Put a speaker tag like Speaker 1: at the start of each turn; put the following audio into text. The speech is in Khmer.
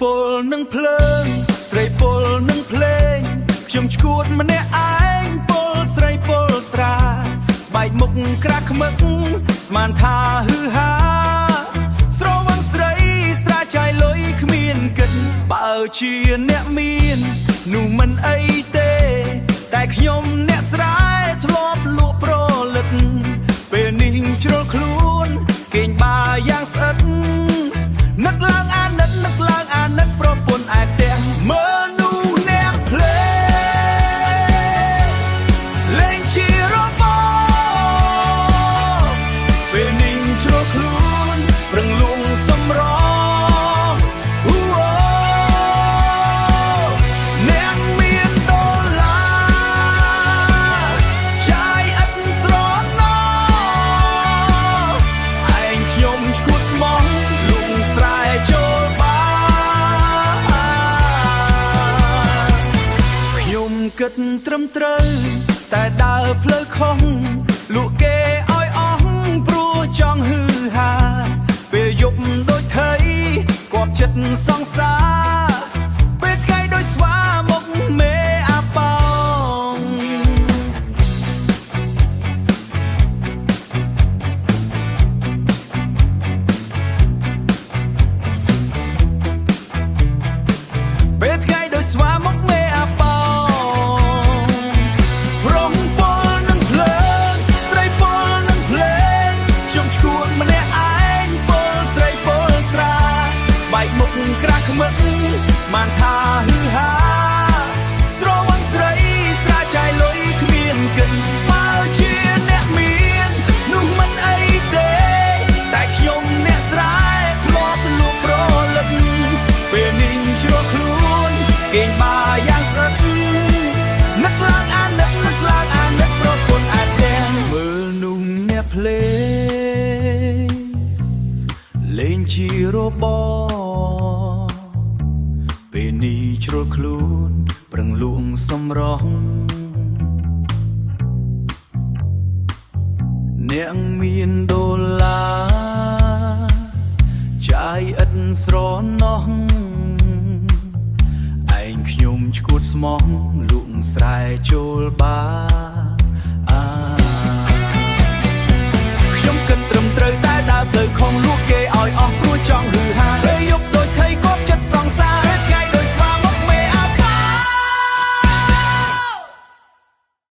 Speaker 1: ពលនឹងភ្លើងស្រីពលនឹងភ្លេងខ្ញុំឈួតម្នាក់ឯងពលស្រីពលស្រាស្បែកមុខក្រាក់ខ្មឹកស្មានថាហឺហាស្រវឹងស្រីស្រាចាយលុយគ្មានគិតបើជាអ្នកមាននោះមិនអីទេតែខ្ញុំអ្នកស្រែធ្លាប់លក់ប្រលិតពេលនេះជ្រុលខ្លួនគេងបាយ៉ាងស្អិតនឹកឡើងអាណិតនឹកឡើងអាណិតប្រពន្ធឯផ្ទះមើលនោះអ្នកភ្លេងលេងជារបរពេលនេះជ្រុលខ្លួនប្រឹងលួងសម្រងអ្នកមានដុល្លារចាយឥតស្រណោឯងខ្ញុំឈួតស្មោះលុងស្រែចូលខ្ញុំគិតត្រឹមត្រូវតែដើរផ្លូវខុសលក់គេឲ្យអស់ព្រោះចង់ហឺហាពេលយប់ដូចថៃគប់ចិត្តសង្សារពេលថ្ងៃដូចស្វាមុខមេអាប៉ោងពេលថ្ងៃដូចស្វាមុខមេអាប៉ោងព្រមពលនឹងភ្លើងស្រីពលនឹងភ្លេងខ្ញុំឈួតម្នាក់ឯងពលស្រីពលស្រាស្បែកមុខក្រាស់ខ្មឹកស្មានថាហឺហាស្រវឹងស្រីស្រាចាយលុយគ្មានគិតបើជាអ្នកមាននោះមិនអីទេតែខ្ញុំអ្នកស្រែធ្លាប់លក់ប្រលិតពេលនេះជ្រុលខ្លួនគេងបាយ៉ាងស្អិតនឹកឡើងអាណិតនឹកឡើងអាណិតប្រពន្ធឯផ្ទះមើលនោះអ្នកភ្លេងលេងជារបរពេលនេះជ្រុលខ្លួនប្រឹងលួងសម្រងអ្នកមានដុល្លារចាយឥតស្រណោះឯងខ្ញុំឈួតស្មោះលក់ស្រែចូលបាខ្ញុំគិតត្រឹមត្រូវតែដើរផ្លូវខុសលក់គេឲ្យអស់ព្រោះចង់ហឺហា